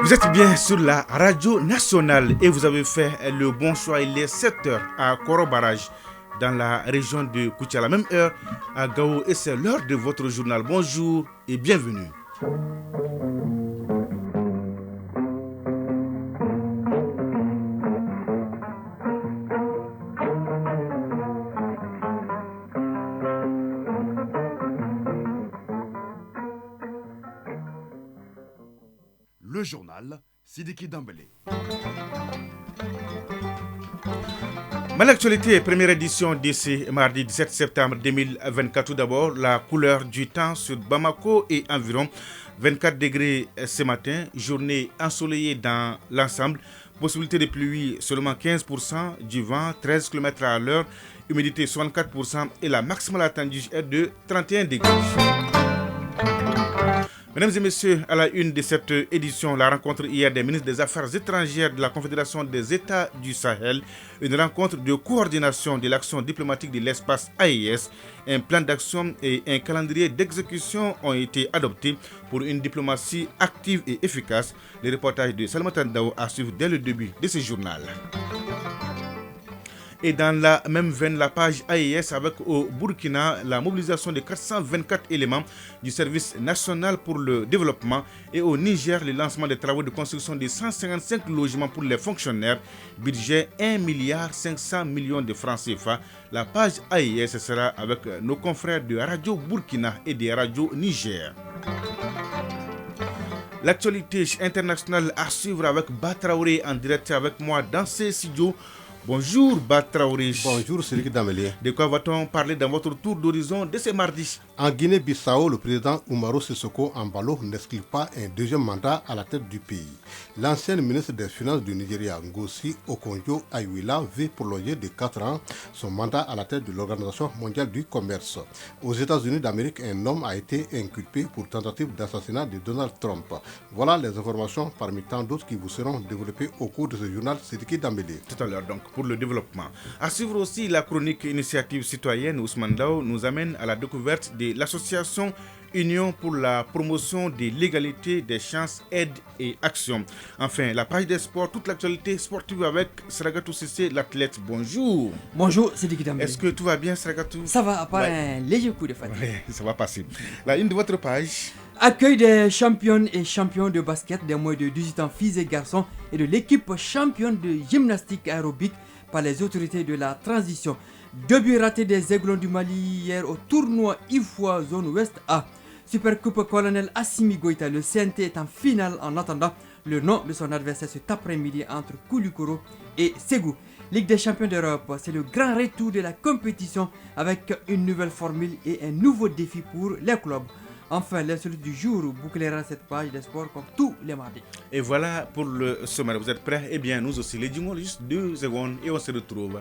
Vous êtes bien sur la radio nationale et vous avez fait le bon choix. Il est 7 heures à Koro Barrage dans la région de Koutia. À la même heure à Gao et c'est l'heure de votre journal. Bonjour et bienvenue. Le journal Sidiki Dambélé. L'actualité, première édition d'ici mardi 17 septembre 2024. Tout d'abord, la couleur du temps sur Bamako et environ 24 degrés ce matin. Journée ensoleillée dans l'ensemble. Possibilité de pluie seulement 15%, du vent 13 km à l'heure, humidité 64% et la maximale attendue est de 31 degrés. Mesdames et messieurs, à la une de cette édition, la rencontre hier des ministres des Affaires étrangères de la Confédération des États du Sahel, une rencontre de coordination de l'action diplomatique de l'espace AES, un plan d'action et un calendrier d'exécution ont été adoptés pour une diplomatie active et efficace. Le reportage de Salimata Ndao à suivre dès le début de ce journal. Et dans la même veine, la page AES avec au Burkina la mobilisation de 424 éléments du service national pour le développement et au Niger le lancement des travaux de construction de 155 logements pour les fonctionnaires, budget 1,5 milliard de francs CFA. La page AES sera avec nos confrères de Radio Burkina et de Radio Niger. L'actualité internationale à suivre avec Batraoré en direct avec moi dans ces studios. Bonjour Batraoré. Bonjour Cédric Damelier. De quoi va-t-on parler dans votre tour d'horizon de ce mardi? En Guinée-Bissau, le président Umaru Sissoko Embalo n'exclut pas un deuxième mandat à la tête du pays. L'ancienne ministre des Finances du Nigeria, Ngozi Okonjo-Iweala, veut prolonger de 4 ans son mandat à la tête de l'Organisation mondiale du commerce. Aux États-Unis d'Amérique, un homme a été inculpé pour tentative d'assassinat de Donald Trump. Voilà les informations parmi tant d'autres qui vous seront développées au cours de ce journal Cédric Damelier. Tout à l'heure donc pour le développement. À suivre aussi la chronique initiative citoyenne Ousmane Dao nous amène à la découverte de l'association Union pour la promotion de l'égalité des chances, aide et action. Enfin, la page des sports, toute l'actualité sportive avec Sragatou Sissé, l'athlète. Bonjour. Bonjour, c'est Diki Dambélé. Est-ce que tout va bien, Sragatou? Ça va, à part un léger coup de fatigue. Oui, ça va passer. La une de votre page. Accueil des championnes et champions de basket des moins de 18 ans, filles et garçons, et de l'équipe championne de gymnastique aérobique par les autorités de la transition. 2 buts ratés des Aiglons du Mali hier au tournoi IFOA Zone Ouest A. Supercoupe Colonel Assimi Goïta, le CNT est en finale en attendant le nom de son adversaire cet après-midi entre Koulikoro et Ségou. Ligue des champions d'Europe, c'est le grand retour de la compétition avec une nouvelle formule et un nouveau défi pour les clubs. Enfin, l'insolite du jour bouclera cette page des sports comme tous les mardis. Et voilà pour le sommaire. Vous êtes prêts? Eh bien, nous aussi. Les dingons, juste 2 secondes et on se retrouve.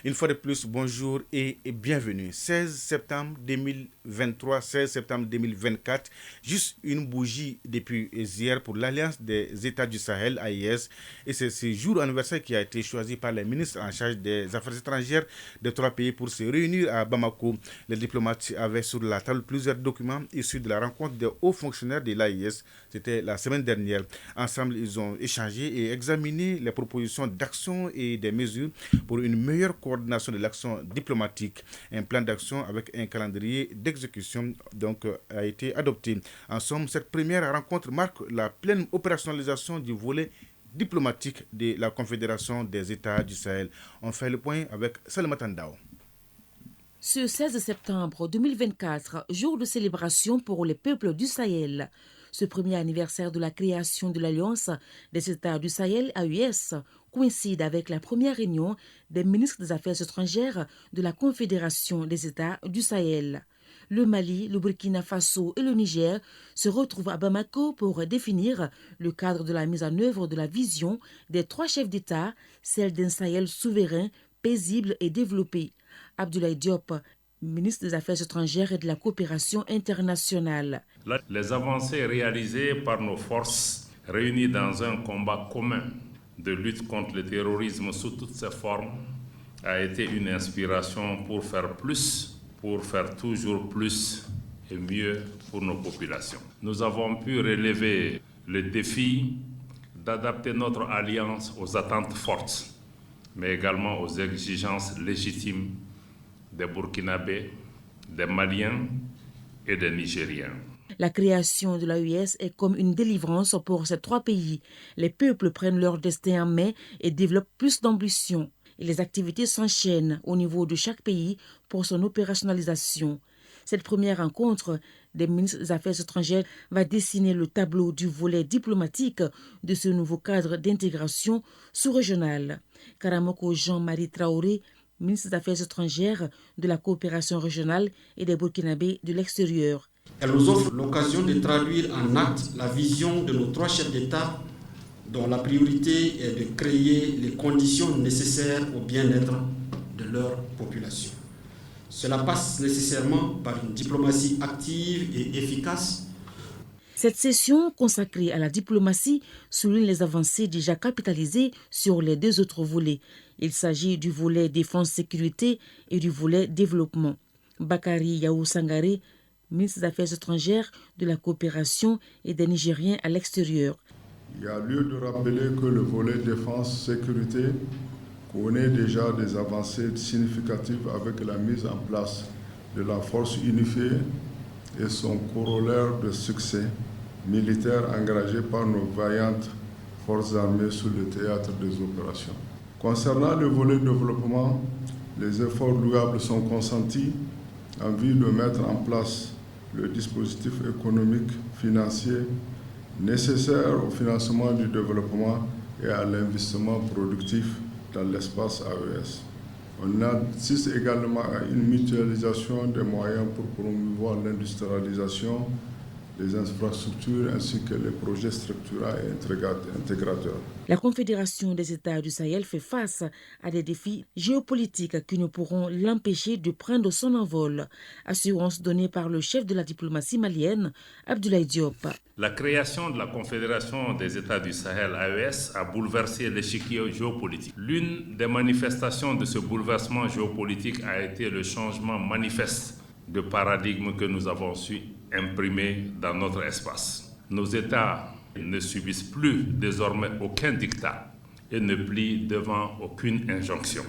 Une fois de plus, bonjour et bienvenue. 16 septembre 2023, 16 septembre 2024, juste une bougie depuis hier pour l'Alliance des États du Sahel, AES. Et c'est ce jour anniversaire qui a été choisi par les ministres en charge des affaires étrangères des 3 pays pour se réunir à Bamako. Les diplomates avaient sur la table plusieurs documents issus de la rencontre des hauts fonctionnaires de l'AES. C'était la semaine dernière. Ensemble, ils ont échangé et examiné les propositions d'action et des mesures pour une meilleure coordination de l'action diplomatique. Un plan d'action avec un calendrier d'exécution donc a été adopté. En somme, cette première rencontre marque la pleine opérationnalisation du volet diplomatique de la Confédération des États du Sahel. On fait le point avec Salimata Ndao. Ce 16 septembre 2024, jour de célébration pour les peuples du Sahel. Ce premier anniversaire de la création de l'Alliance des États du Sahel, AES, coïncide avec la première réunion des ministres des Affaires étrangères de la Confédération des États du Sahel. Le Mali, le Burkina Faso et le Niger se retrouvent à Bamako pour définir le cadre de la mise en œuvre de la vision des 3 chefs d'État, celle d'un Sahel souverain, paisible et développé. Abdoulaye Diop, ministre des Affaires étrangères et de la coopération internationale. Les avancées réalisées par nos forces réunies dans un combat commun de lutte contre le terrorisme sous toutes ses formes a été une inspiration pour faire plus, pour faire toujours plus et mieux pour nos populations. Nous avons pu relever le défi d'adapter notre alliance aux attentes fortes, mais également aux exigences légitimes des Burkinabés, des Maliens et des Nigériens. La création de l'AES est comme une délivrance pour ces 3 pays. Les peuples prennent leur destin en main et développent plus d'ambition. Et les activités s'enchaînent au niveau de chaque pays pour son opérationnalisation. Cette première rencontre des ministres des Affaires étrangères va dessiner le tableau du volet diplomatique de ce nouveau cadre d'intégration sous-régionale. Karamoko Jean-Marie Traoré, ministre des Affaires étrangères, de la coopération régionale et des Burkinabés de l'extérieur. Elle nous offre l'occasion de traduire en actes la vision de nos 3 chefs d'État dont la priorité est de créer les conditions nécessaires au bien-être de leur population. Cela passe nécessairement par une diplomatie active et efficace. Cette session consacrée à la diplomatie souligne les avancées déjà capitalisées sur les 2 autres volets. Il s'agit du volet défense-sécurité et du volet développement. Bakary Yahou Sangaré, ministre des Affaires étrangères, de la coopération et des Nigériens à l'extérieur. Il y a lieu de rappeler que le volet défense-sécurité connaît déjà des avancées significatives avec la mise en place de la force unifiée et son corollaire de succès militaire engagé par nos vaillantes forces armées sur le théâtre des opérations. Concernant le volet développement, les efforts louables sont consentis en vue de mettre en place le dispositif économique financier nécessaire au financement du développement et à l'investissement productif dans l'espace AES. On assiste également à une mutualisation des moyens pour promouvoir l'industrialisation des infrastructures ainsi que les projets structurants et intégrateurs. La Confédération des États du Sahel fait face à des défis géopolitiques qui ne pourront l'empêcher de prendre son envol. Assurance donnée par le chef de la diplomatie malienne, Abdoulaye Diop. La création de la Confédération des États du Sahel, AES, a bouleversé l'échiquier géopolitique. L'une des manifestations de ce bouleversement géopolitique a été le changement manifeste de paradigme que nous avons su imprimer dans notre espace. Nos États ne subissent plus désormais aucun diktat et ne plient devant aucune injonction.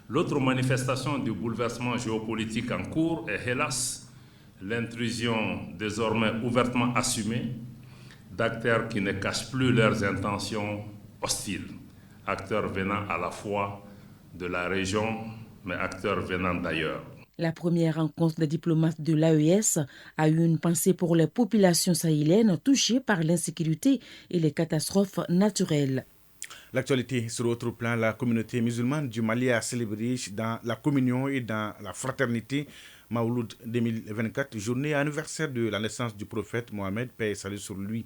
L'autre manifestation du bouleversement géopolitique en cours est, hélas, l'intrusion désormais ouvertement assumée d'acteurs qui ne cachent plus leurs intentions hostiles, acteurs venant à la fois de la région, mais acteurs venant d'ailleurs. La première rencontre des diplomates de l'AES a eu une pensée pour les populations sahéliennes touchées par l'insécurité et les catastrophes naturelles. L'actualité sur autre plan, la communauté musulmane du Mali a célébré dans la communion et dans la fraternité Mawlud 2024, journée anniversaire de la naissance du prophète Mohammed, paix et salut sur lui.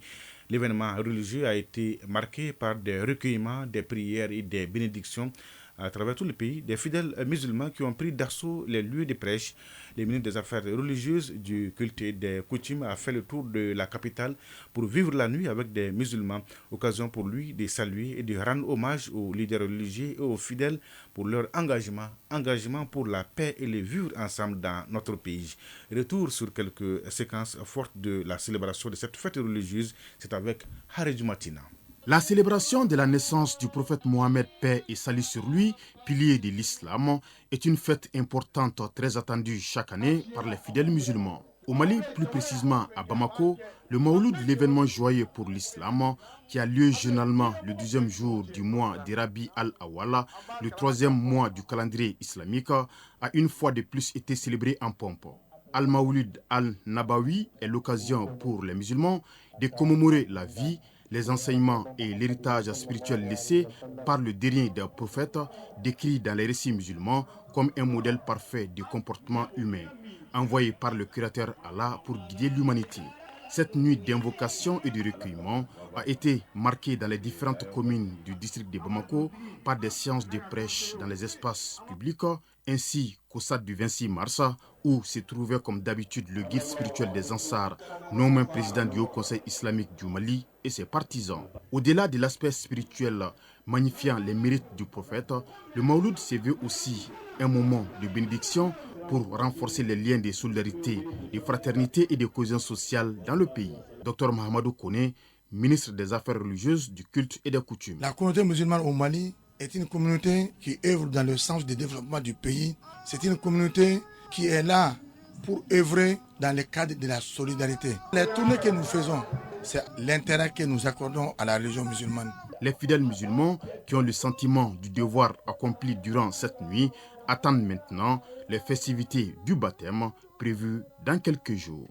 L'événement religieux a été marqué par des recueillements, des prières et des bénédictions à travers tout le pays, des fidèles musulmans qui ont pris d'assaut les lieux de prêche. Le ministre des Affaires religieuses, du culte et des coutumes a fait le tour de la capitale pour vivre la nuit avec des musulmans. Occasion pour lui de saluer et de rendre hommage aux leaders religieux et aux fidèles pour leur engagement pour la paix et le vivre ensemble dans notre pays. Retour sur quelques séquences fortes de la célébration de cette fête religieuse, c'est avec Haridou Matina. La célébration de la naissance du prophète Mohammed, paix et salut sur lui, pilier de l'islam, est une fête importante très attendue chaque année par les fidèles musulmans. Au Mali, plus précisément à Bamako, le Mawlud, l'événement joyeux pour l'islam, qui a lieu généralement le 12e jour du mois de Rabi al-Awwal, le 3e mois du calendrier islamique, a une fois de plus été célébré en pompe. Al-Mawlud al-Nabawi est l'occasion pour les musulmans de commémorer la vie, les enseignements et l'héritage spirituel laissé par le dernier des prophètes, décrit dans les récits musulmans comme un modèle parfait de comportement humain, envoyé par le Créateur Allah pour guider l'humanité. Cette nuit d'invocation et de recueillement a été marquée dans les différentes communes du district de Bamako par des séances de prêche dans les espaces publics, ainsi qu'au stade du 26 mars, où se trouvait comme d'habitude le guide spirituel des Ansars, nommé président du Haut Conseil islamique du Mali et ses partisans. Au-delà de l'aspect spirituel magnifiant les mérites du prophète, le Mawlud se veut aussi un moment de bénédiction pour renforcer les liens de solidarité, de fraternité et de cohésion sociale dans le pays. Dr Mahamadou Kone, ministre des Affaires religieuses, du culte et des coutumes. La communauté musulmane au Mali est une communauté qui œuvre dans le sens du développement du pays. C'est une communauté qui est là pour œuvrer dans le cadre de la solidarité. Les tournées que nous faisons, c'est l'intérêt que nous accordons à la religion musulmane. Les fidèles musulmans qui ont le sentiment du devoir accompli durant cette nuit attendent maintenant les festivités du baptême prévues dans quelques jours.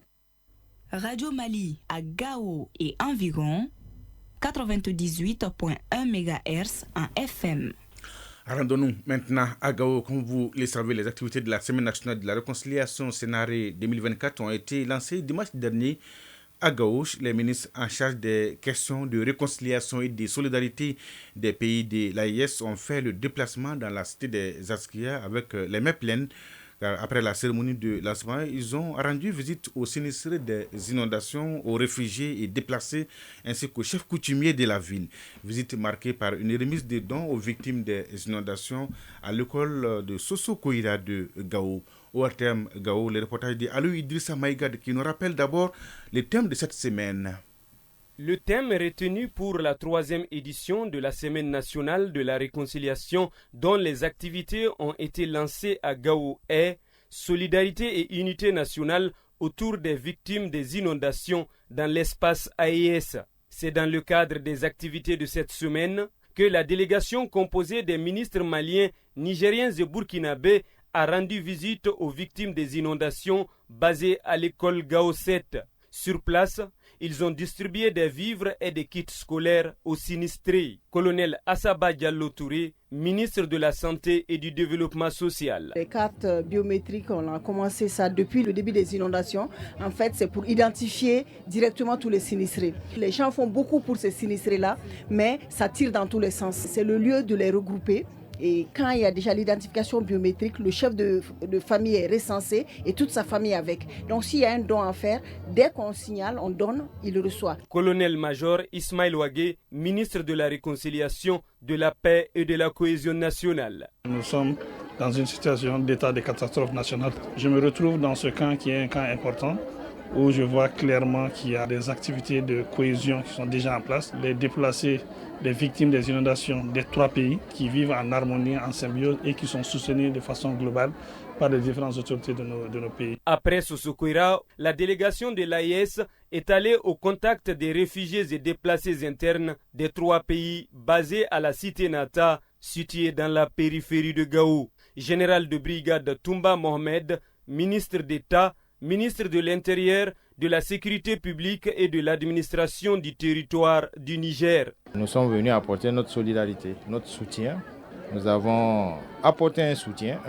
Radio Mali à Gao et environ 98.1 MHz en FM. Rendons-nous maintenant à Gao. Comme vous le savez, les activités de la Semaine nationale de la réconciliation Sénaré 2024 ont été lancées dimanche dernier à Gao. Les ministres en charge des questions de réconciliation et de solidarité des pays de l'AES ont fait le déplacement dans la cité des Askia avec les mains pleines. Après la cérémonie de lancement, ils ont rendu visite aux sinistrés des inondations, aux réfugiés et déplacés, ainsi qu'aux chefs coutumiers de la ville. Visite marquée par une remise de dons aux victimes des inondations à l'école de Soso Koïra de Gao. Au terme Gao, le reportage de Alou Idrissa Maïgad qui nous rappelle d'abord les thèmes de cette semaine. Le thème retenu pour la 3e édition de la Semaine nationale de la réconciliation dont les activités ont été lancées à Gao est « Solidarité et unité nationale autour des victimes des inondations dans l'espace AES ». C'est dans le cadre des activités de cette semaine que la délégation composée des ministres maliens, nigériens et burkinabés a rendu visite aux victimes des inondations basées à l'école Gao 7. Sur place, ils ont distribué des vivres et des kits scolaires aux sinistrés. Colonel Assaba Diallo Touré, ministre de la Santé et du Développement social. Les cartes biométriques, on a commencé ça depuis le début des inondations. En fait, c'est pour identifier directement tous les sinistrés. Les gens font beaucoup pour ces sinistrés-là, mais ça tire dans tous les sens. C'est le lieu de les regrouper. Et quand il y a déjà l'identification biométrique, le chef de famille est recensé et toute sa famille avec. Donc s'il y a un don à faire, dès qu'on signale, on donne, il le reçoit. Colonel-major Ismaël Ouagé, ministre de la Réconciliation, de la Paix et de la Cohésion nationale. Nous sommes dans une situation d'état de catastrophe nationale. Je me retrouve dans ce camp qui est un camp important, où je vois clairement qu'il y a des activités de cohésion qui sont déjà en place. Les déplacés, les victimes des inondations des 3 pays qui vivent en harmonie, en symbiose et qui sont soutenus de façon globale par les différentes autorités de nos pays. Après Sosokoira, la délégation de l'AES est allée au contact des réfugiés et déplacés internes des 3 pays basés à la cité Nata, située dans la périphérie de Gao. Général de brigade Toumba Mohamed, ministre d'État, ministre de l'Intérieur, de la Sécurité publique et de l'administration du territoire du Niger. Nous sommes venus apporter notre solidarité, notre soutien. Nous avons apporté un soutien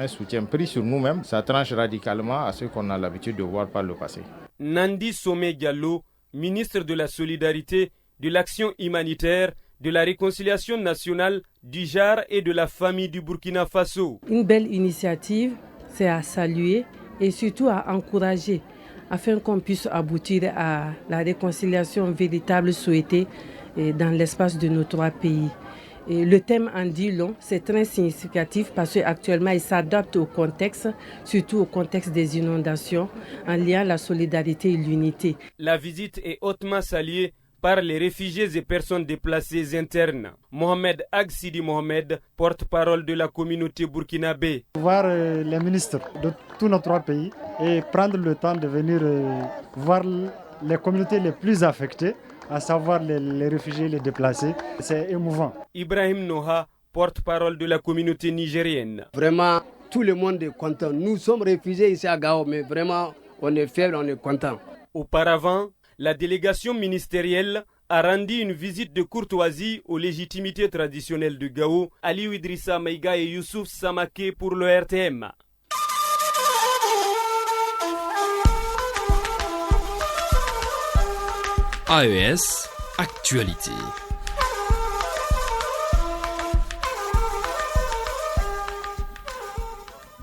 pris sur nous-mêmes. Ça tranche radicalement à ce qu'on a l'habitude de voir par le passé. Nandi Somé Diallo, ministre de la Solidarité, de l'Action humanitaire, de la Réconciliation nationale, du JAR et de la famille du Burkina Faso. Une belle initiative, c'est à saluer et surtout à encourager afin qu'on puisse aboutir à la réconciliation véritable souhaitée dans l'espace de nos 3 pays. Et le thème en dit long, c'est très significatif parce qu'actuellement il s'adapte au contexte, surtout au contexte des inondations, en liant la solidarité et l'unité. La visite est hautement saluée par les réfugiés et personnes déplacées internes. Mohamed Agsidi Mohamed, porte-parole de la communauté burkinabé. Voir les ministres de tous nos 3 pays et prendre le temps de venir voir les communautés les plus affectées, à savoir les réfugiés, les déplacés, c'est émouvant. Ibrahim Noha, porte-parole de la communauté nigérienne. Vraiment, tout le monde est content. Nous sommes réfugiés ici à Gao, mais vraiment, on est fiers, on est content. Auparavant, la délégation ministérielle a rendu une visite de courtoisie aux légitimités traditionnelles de Gao, Aliou Idrissa Maïga et Youssouf Samake pour le RTM. AES, actualité.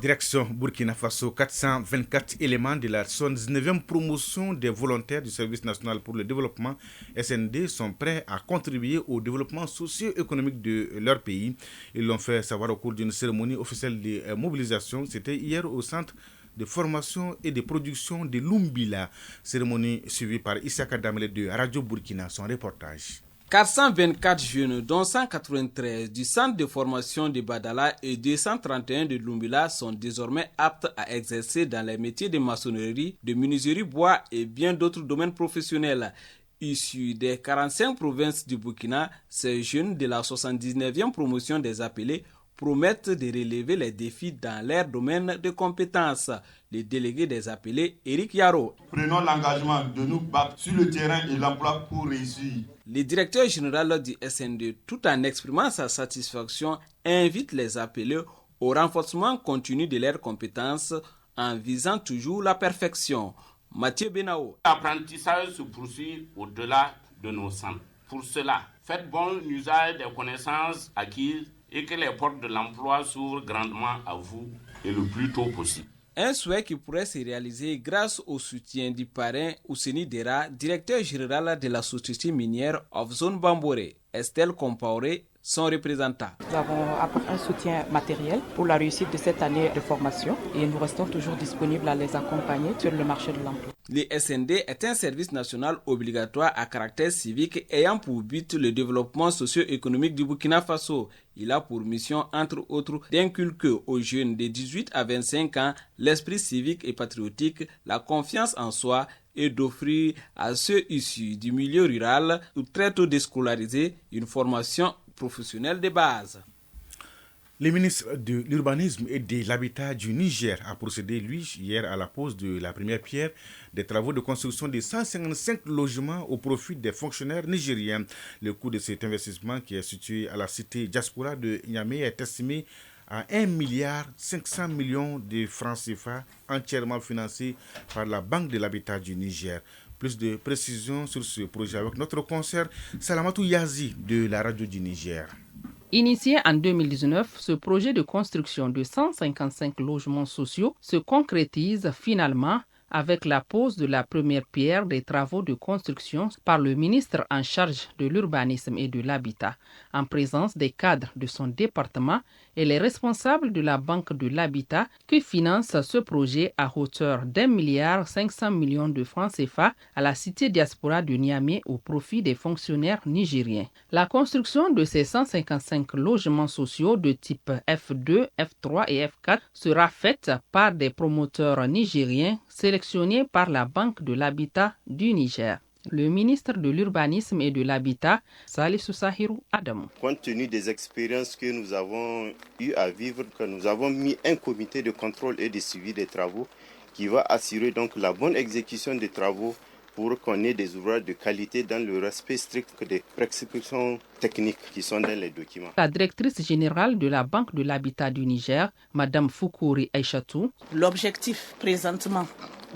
Direction Burkina Faso, 424 éléments de la 79e promotion des volontaires du Service national pour le développement SND sont prêts à contribuer au développement socio-économique de leur pays. Ils l'ont fait savoir au cours d'une cérémonie officielle de mobilisation. C'était hier au centre de formation et de production de Lumbila. Cérémonie suivie par Issaka Damele de Radio Burkina. Son reportage. 424 jeunes, dont 193 du centre de formation de Badala et 231 de Lumbila sont désormais aptes à exercer dans les métiers de maçonnerie, de menuiserie bois et bien d'autres domaines professionnels. Issus des 45 provinces du Burkina, ces jeunes de la 79e promotion des appelés promettent de relever les défis dans leur domaine de compétences. Le délégué des appelés, Eric Yaro. Prenons l'engagement de nous battre sur le terrain et l'emploi pour réussir. Le directeur général du SND, tout en exprimant sa satisfaction, invite les appelés au renforcement continu de leurs compétences en visant toujours la perfection. Mathieu Benao. L'apprentissage se poursuit au-delà de nos centres. Pour cela, faites bon usage des connaissances acquises et que les portes de l'emploi s'ouvrent grandement à vous et le plus tôt possible. Un souhait qui pourrait se réaliser grâce au soutien du parrain Ouseni Dera, directeur général de la société minière of Zone Bambore. Estelle Compaoré, son représentant. Nous avons apporté un soutien matériel pour la réussite de cette année de formation et nous restons toujours disponibles à les accompagner sur le marché de l'emploi. Le SND est un service national obligatoire à caractère civique ayant pour but le développement socio-économique du Burkina Faso. Il a pour mission, entre autres, d'inculquer aux jeunes de 18 à 25 ans l'esprit civique et patriotique, la confiance en soi et d'offrir à ceux issus du milieu rural ou très tôt déscolarisés une formation professionnelle de base. Le ministre de l'Urbanisme et de l'Habitat du Niger a procédé, lui, hier à la pose de la première pierre des travaux de construction de 155 logements au profit des fonctionnaires nigériens. Le coût de cet investissement, qui est situé à la cité diaspora de Niamey, est estimé à 1,5 milliard de francs CFA, entièrement financé par la Banque de l'Habitat du Niger. Plus de précisions sur ce projet avec notre concert Salamatou Yazi de la radio du Niger. Initié en 2019, ce projet de construction de 155 logements sociaux se concrétise finalement avec la pose de la première pierre des travaux de construction par le ministre en charge de l'urbanisme et de l'habitat, en présence des cadres de son département et les responsables de la Banque de l'Habitat qui finance ce projet à hauteur d'1,5 milliard de francs CFA à la cité diaspora de Niamey au profit des fonctionnaires nigériens. La construction de ces 155 logements sociaux de type F2, F3 et F4 sera faite par des promoteurs nigériens sélectionnés par la Banque de l'Habitat du Niger. Le ministre de l'Urbanisme et de l'Habitat, Salissou Sahirou Adamou. Compte tenu des expériences que nous avons eu à vivre, que nous avons mis un comité de contrôle et de suivi des travaux qui va assurer donc la bonne exécution des travaux pour qu'on ait des ouvrages de qualité dans le respect strict des prescriptions techniques qui sont dans les documents. La directrice générale de la Banque de l'Habitat du Niger, Madame Foukouri Aïchatou. L'objectif présentement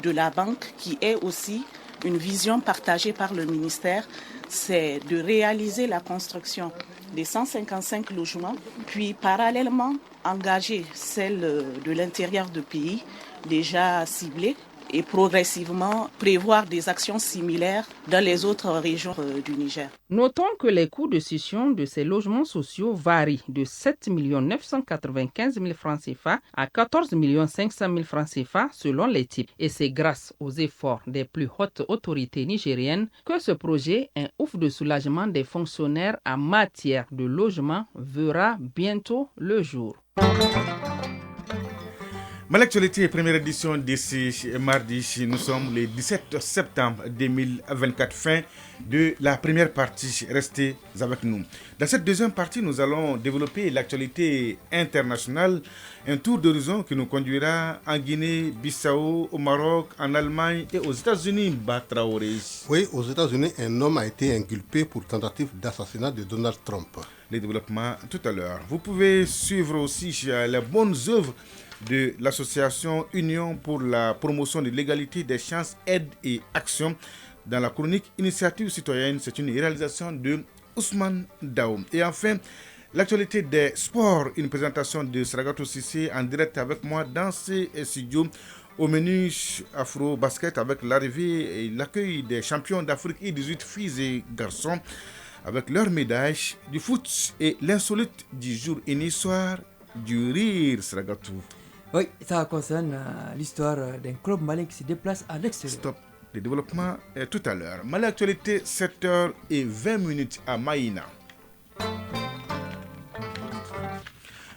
de la banque, qui est aussi une vision partagée par le ministère, c'est de réaliser la construction des 155 logements, puis parallèlement engager celle de l'intérieur du pays déjà ciblée et progressivement prévoir des actions similaires dans les autres régions du Niger. Notons que les coûts de cession de ces logements sociaux varient de 7 995 000 francs CFA à 14 500 000 francs CFA selon les types. Et c'est grâce aux efforts des plus hautes autorités nigériennes que ce projet, un ouf de soulagement des fonctionnaires en matière de logement, verra bientôt le jour. Mais l'actualité, première édition d'ici mardi, nous sommes le 17 septembre 2024, fin de la première partie. Restez avec nous. Dans cette deuxième partie, nous allons développer l'actualité internationale, un tour d'horizon qui nous conduira en Guinée, Bissau, au Maroc, en Allemagne et aux États-Unis. Batraoré. Oui, aux États-Unis, un homme a été inculpé pour tentative d'assassinat de Donald Trump. Les développements tout à l'heure. Vous pouvez suivre aussi les bonnes œuvres de l'association Union pour la promotion de l'égalité des chances, aide et action dans la chronique Initiative citoyenne. C'est une réalisation de Ousmane Daoum. Et enfin, l'actualité des sports, une présentation de Sragato Sissé en direct avec moi dans ces studios. Au menu Afro Basket avec l'arrivée et l'accueil des champions d'Afrique U18 filles et garçons avec leurs médailles, du foot et l'insolite du jour et l'histoire du rire, Sragatou. Oui, ça concerne l'histoire d'un club malien qui se déplace à l'extérieur. Stop. Le développement est tout à l'heure. Mali Actualité, 7h20 à Maïna.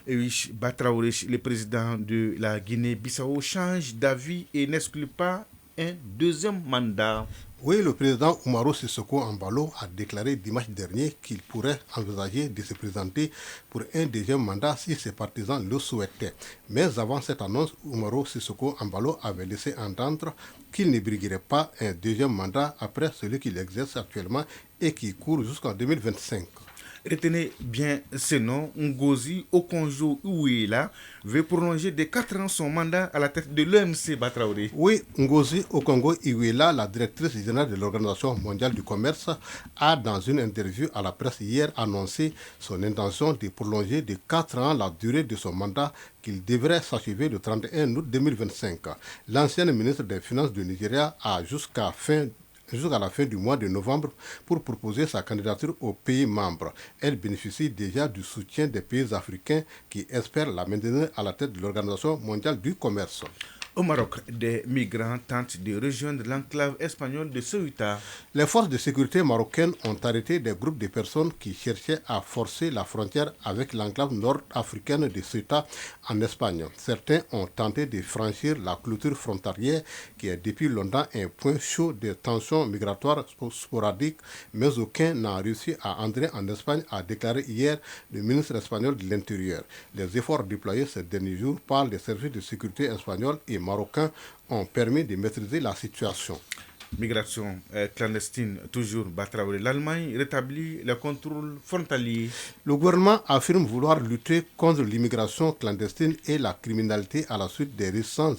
Et oui, Batraoré, le président de la Guinée-Bissau, change d'avis et n'exclut pas un deuxième mandat. Oui, le président Umaro Sissoko Embalo a déclaré dimanche dernier qu'il pourrait envisager de se présenter pour un deuxième mandat si ses partisans le souhaitaient. Mais avant cette annonce, Umaro Sissoko Embalo avait laissé entendre qu'il ne briguerait pas un deuxième mandat après celui qu'il exerce actuellement et qui court jusqu'en 2025. Retenez bien ce nom, Ngozi Okonjo-Iweala veut prolonger de 4 ans son mandat à la tête de l'OMC Batraoré. Oui, Ngozi Okonjo-Iweala, la directrice générale de l'Organisation mondiale du commerce, a dans une interview à la presse hier annoncé son intention de prolonger de 4 ans la durée de son mandat qu'il devrait s'achever le 31 août 2025. L'ancienne ministre des Finances du Nigeria a jusqu'à la fin du mois de novembre pour proposer sa candidature aux pays membres. Elle bénéficie déjà du soutien des pays africains qui espèrent la maintenir à la tête de l'Organisation mondiale du commerce. Au Maroc, des migrants tentent de rejoindre l'enclave espagnole de Ceuta. Les forces de sécurité marocaines ont arrêté des groupes de personnes qui cherchaient à forcer la frontière avec l'enclave nord-africaine de Ceuta en Espagne. Certains ont tenté de franchir la clôture frontalière qui est depuis longtemps un point chaud de tensions migratoires sporadiques, mais aucun n'a réussi à entrer en Espagne, a déclaré hier le ministre espagnol de l'Intérieur. Les efforts déployés ces derniers jours par les services de sécurité espagnols et marocains ont permis de maîtriser la situation. Migration clandestine, toujours Batraoré. L'Allemagne rétablit le contrôle frontalier. Le gouvernement affirme vouloir lutter contre l'immigration clandestine et la criminalité à la suite des récents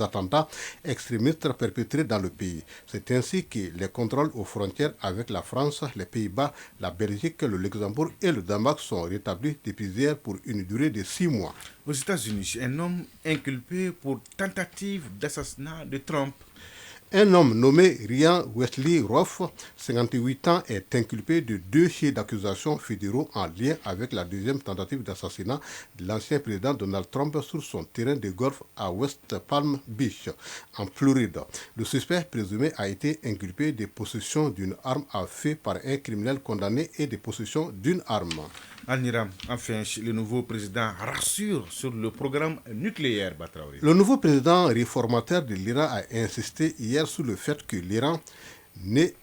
attentats extrémistes perpétrés dans le pays. C'est ainsi que les contrôles aux frontières avec la France, les Pays-Bas, la Belgique, le Luxembourg et le Danemark sont rétablis depuis hier pour une durée de 6 mois. Aux États-Unis, un homme inculpé pour tentative d'assassinat de Trump. Un homme nommé Ryan Wesley Roth, 58 ans, est inculpé de 2 chefs d'accusation fédéraux en lien avec la deuxième tentative d'assassinat de l'ancien président Donald Trump sur son terrain de golf à West Palm Beach, en Floride. Le suspect présumé a été inculpé de possession d'une arme à feu par un criminel condamné et de possession d'une arme. En Iran, enfin, le nouveau président rassure sur le programme nucléaire, Batraoré. Le nouveau président réformateur de l'Iran a insisté hier sur le fait que l'Iran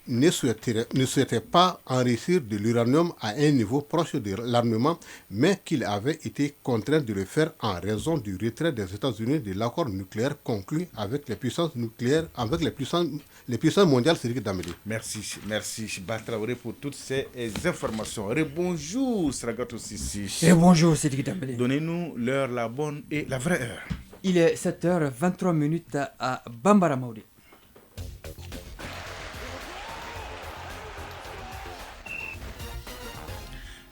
ne souhaitait pas enrichir de l'uranium à un niveau proche de l'armement, mais qu'il avait été contraint de le faire en raison du retrait des États-Unis de l'accord nucléaire conclu avec les puissances nucléaires, avec les puissances mondiales. Merci Batraoré pour toutes ces informations. Bonjour Sragato Sissi. Et bonjour Cédric Dambélé. Donnez-nous l'heure, la bonne et la vraie heure. Il est 7h23 à Bambara Maoudi.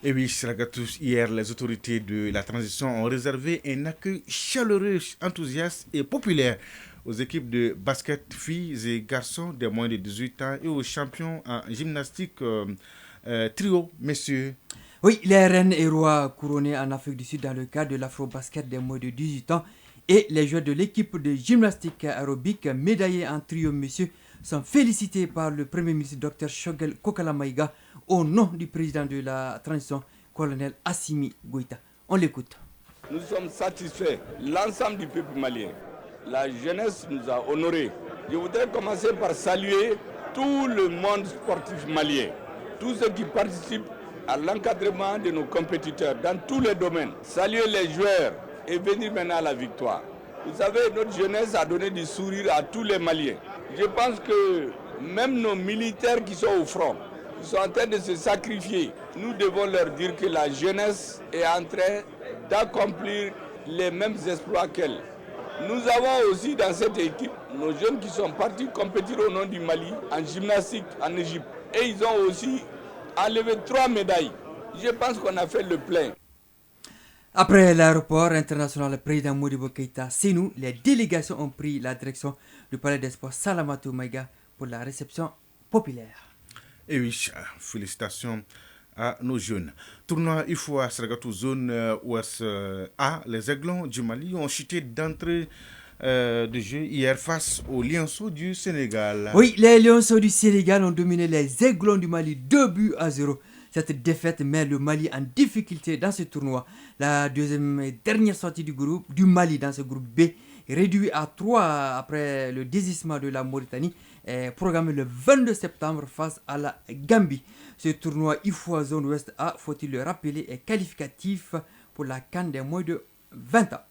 Et oui, Sragatus, hier, les autorités de la transition ont réservé un accueil chaleureux, enthousiaste et populaire aux équipes de basket filles et garçons de moins de 18 ans et aux champions en gymnastique trio, messieurs. Oui, les reines et rois couronnés en Afrique du Sud dans le cadre de l'afro-basket des moins de 18 ans et les joueurs de l'équipe de gymnastique aérobique médaillés en trio, messieurs, sont félicités par le Premier ministre Dr Choguel Kokala Maïga au nom du président de la transition, colonel Assimi Goïta. On l'écoute. Nous sommes satisfaits, l'ensemble du peuple malien. La jeunesse nous a honorés. Je voudrais commencer par saluer tout le monde sportif malien, tous ceux qui participent à l'encadrement de nos compétiteurs dans tous les domaines. Saluer les joueurs et venir maintenant à la victoire. Vous savez, notre jeunesse a donné du sourire à tous les Maliens. Je pense que même nos militaires qui sont au front, ils sont en train de se sacrifier. Nous devons leur dire que la jeunesse est en train d'accomplir les mêmes exploits qu'elle. Nous avons aussi dans cette équipe nos jeunes qui sont partis compétir au nom du Mali en gymnastique en Égypte. Et ils ont aussi enlevé 3 médailles. Je pense qu'on a fait le plein. Après l'aéroport international président Modibo Keïta Sénou, les délégations ont pris la direction du palais des sports Salamatou Maïga pour la réception populaire. Et oui, félicitations à nos jeunes. Tournoi IFOA Sragatou zone Ouest A, les Aiglons du Mali ont chuté d'entrée de jeu hier face aux Lionceaux du Sénégal. Oui, les Lionceaux du Sénégal ont dominé les Aiglons du Mali 2-0. Cette défaite met le Mali en difficulté dans ce tournoi. La deuxième et dernière sortie du Mali dans ce groupe B, réduit à 3 après le désistement de la Mauritanie, est programmé le 22 septembre face à la Gambie. Ce tournoi IFOA Zone Ouest A, faut-il le rappeler, est qualificatif pour la CAN des moins de 20 ans.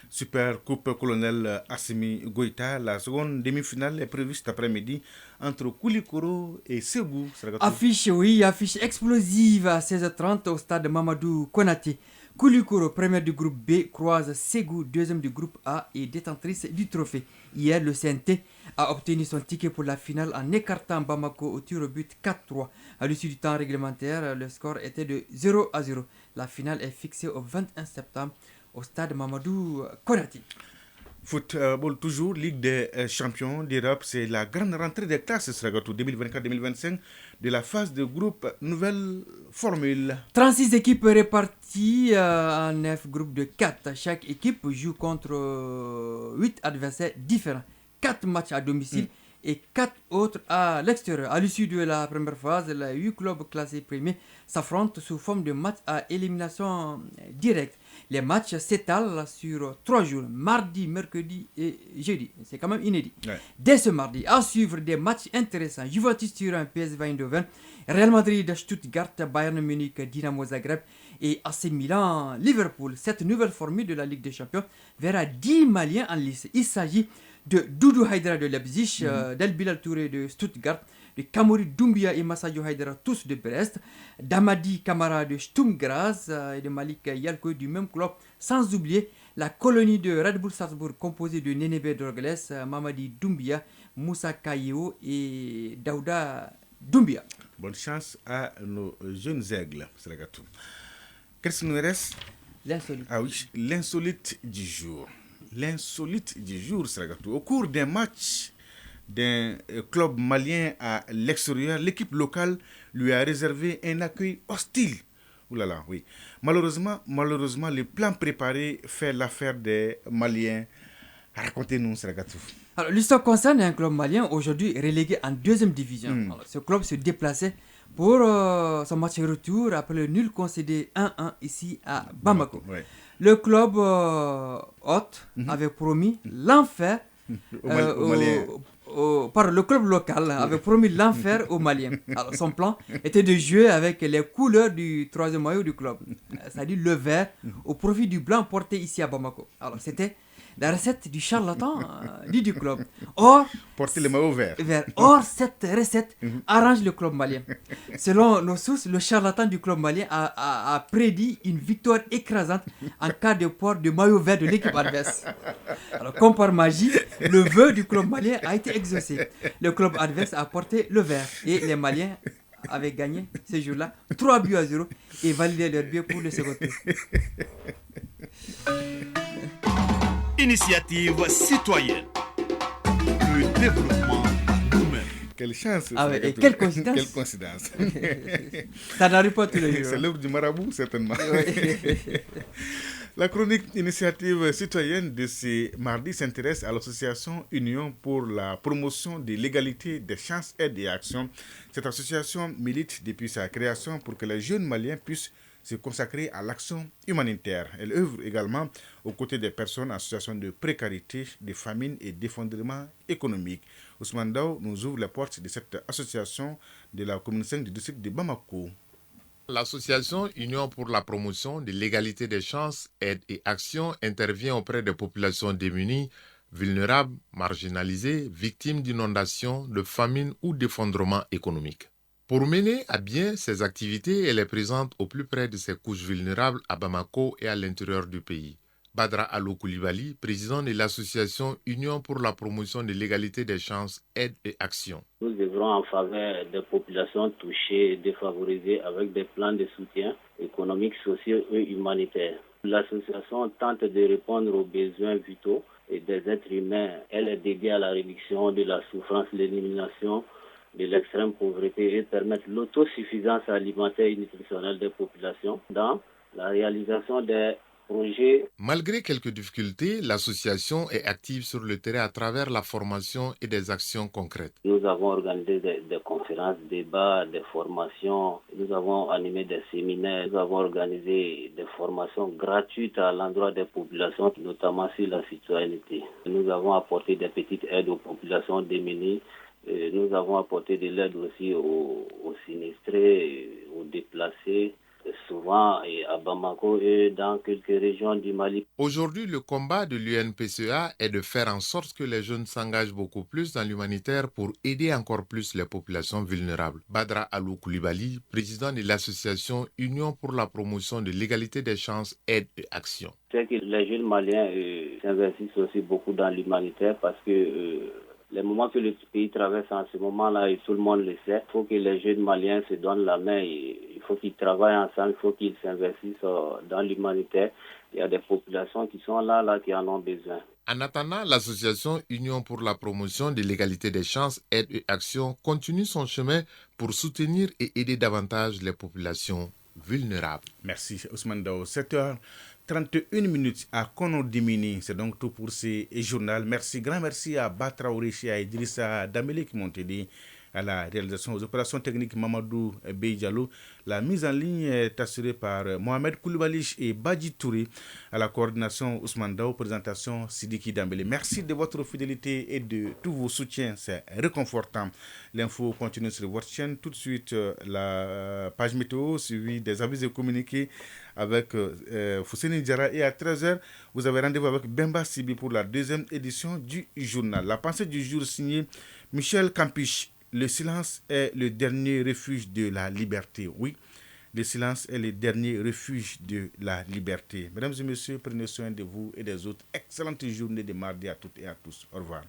Super Coupe Colonel Assimi Goïta, la seconde demi-finale est prévue cet après-midi entre Koulikoro et Ségou. Affiche explosive à 16h30 au stade Mamadou Konaté. Koulikoro, première du groupe B, croise Ségou, deuxième du groupe A et détentrice du trophée. Hier, le CNT a obtenu son ticket pour la finale en écartant Bamako au tir au but 4-3. À l'issue du temps réglementaire, le score était de 0-0. La finale est fixée au 21 septembre au stade Mamadou Konaté. Football toujours, Ligue des champions d'Europe, c'est la grande rentrée des classes Sragatou 2024-2025 de la phase de groupe nouvelle formule. 36 équipes réparties en 9 groupes de 4. Chaque équipe joue contre 8 adversaires différents. 4 matchs à domicile et 4 autres à l'extérieur. À l'issue de la première phase, les 8 clubs classés premiers s'affrontent sous forme de matchs à élimination directe. Les matchs s'étalent sur 3 jours, mardi, mercredi et jeudi. C'est quand même inédit. Ouais. Dès ce mardi, à suivre des matchs intéressants. Juventus Turin, PSV Eindhoven, Real Madrid, Stuttgart, Bayern Munich, Dynamo Zagreb et AC Milan, Liverpool. Cette nouvelle formule de la Ligue des Champions verra 10 Maliens en lice. Il s'agit de Doudou Haïdara de Leipzig, d'El Bilal Touré de Stuttgart, de Kamori Doumbia et Massadio Haïdara, tous de Brest, d'Amadi Kamara de Sturm Graz et de Malik Yalko du même club, sans oublier la colonie de Red Bull Salzbourg composée de Nenebe Dorgles, Mamadi Doumbia, Moussa Kayeo et Daouda Doumbia. Bonne chance à nos jeunes aigles, Sragatou. Qu'est-ce qu'il nous reste? L'insolite. Ah oui, l'insolite du jour. L'insolite du jour, Sragatou. Au cours d'un match d'un club malien à l'extérieur, l'équipe locale lui a réservé un accueil hostile. Ouh là là, oui. Malheureusement, le plan préparé fait l'affaire des Maliens. Racontez-nous, Sragatou. Alors, l'histoire concerne un club malien aujourd'hui relégué en 2e division. Alors, ce club se déplaçait pour son match retour après le nul concédé 1-1 ici à Bamako. Ouais. Le club hôte avait promis l'enfer le club local avait promis l'enfer aux Maliens. Alors, son plan était de jouer avec les couleurs du 3e maillot du club, c'est-à-dire le vert au profit du blanc porté ici à Bamako. Alors, c'était la recette du charlatan du club. Or, porter le maillot vert. Or, cette recette arrange le club malien. Selon nos sources, le charlatan du club malien a prédit une victoire écrasante en cas de port de maillot vert de l'équipe adverse. Alors, comme par magie, le vœu du club malien a été exaucé. Le club adverse a porté le vert et les Maliens avaient gagné ce jour-là 3-0 et validé leur billet pour le second tour. Initiative citoyenne. le développement nous-mêmes. Quelle chance. Ah ouais, et quelle coïncidence. Quelle coïncidence. Ça n'arrive pas tous les jours. C'est l'œuvre du marabout, certainement. La chronique initiative citoyenne de ce mardi s'intéresse à l'association Union pour la promotion de l'égalité des chances, aides et actions. Cette association milite depuis sa création pour que les jeunes Maliens puissent se consacrer à l'action humanitaire. Elle œuvre également aux côtés des personnes en situation de précarité, de famine et d'effondrement économique. Ousmane Daw nous ouvre les portes de cette association de la commune 5 du district de Bamako. L'association Union pour la promotion de l'égalité des chances, aides et actions intervient auprès des populations démunies, vulnérables, marginalisées, victimes d'inondations, de famine ou d'effondrement économique. Pour mener à bien ces activités, elle est présente au plus près de ces couches vulnérables à Bamako et à l'intérieur du pays. Badra Alou Koulibaly, président de l'association Union pour la promotion de l'égalité des chances, aides et actions. Nous œuvrons en faveur des populations touchées et défavorisées avec des plans de soutien économique, sociaux et humanitaires. L'association tente de répondre aux besoins vitaux et des êtres humains. Elle est dédiée à la réduction de la souffrance, l'élimination de l'extrême pauvreté et permettre l'autosuffisance alimentaire et nutritionnelle des populations dans la réalisation des projets. Malgré quelques difficultés, l'association est active sur le terrain à travers la formation et des actions concrètes. Nous avons organisé des conférences, des débats, des formations. Nous avons animé des séminaires. Nous avons organisé des formations gratuites à l'endroit des populations, notamment sur la citoyenneté. Nous avons apporté des petites aides aux populations démunies. Nous avons apporté de l'aide aussi aux sinistrés, aux déplacés, souvent à Bamako et dans quelques régions du Mali. Aujourd'hui, le combat de l'UNPCA est de faire en sorte que les jeunes s'engagent beaucoup plus dans l'humanitaire pour aider encore plus les populations vulnérables. Badra Alou Koulibaly, président de l'association Union pour la promotion de l'égalité des chances, aides et actions. C'est que les jeunes Maliens s'investissent aussi beaucoup dans l'humanitaire parce que les moments que le pays traverse en ce moment-là, et tout le monde le sait, il faut que les jeunes Maliens se donnent la main, il faut qu'ils travaillent ensemble, il faut qu'ils s'investissent dans l'humanitaire. Il y a des populations qui sont là qui en ont besoin. En attendant, l'association Union pour la promotion de l'égalité des chances, aides et actions continue son chemin pour soutenir et aider davantage les populations vulnérables. Merci Ousmane Daw. 7h31 minutes à Konodimini. C'est donc tout pour ce journal. Grand merci à Batra Ourichi et à Idrissa Damele qui m'ont aidé à la réalisation. Aux opérations techniques, Mamadou Beydiallo. La mise en ligne est assurée par Mohamed Koulibaly et Badji Touré. À la coordination, Ousmane Daw. Présentation, Sidiki Dambélé. Merci de votre fidélité et de tous vos soutiens. C'est réconfortant. L'info continue sur votre chaîne. Tout de suite, la page météo suivie des avis et communiqués avec Fousseni Diarra. Et à 13h, vous avez rendez-vous avec Bemba Sibi pour la deuxième édition du journal. La pensée du jour signée Michel Campiche. Le silence est le dernier refuge de la liberté. Oui, le silence est le dernier refuge de la liberté. Mesdames et messieurs, prenez soin de vous et des autres. Excellente journée de mardi à toutes et à tous. Au revoir.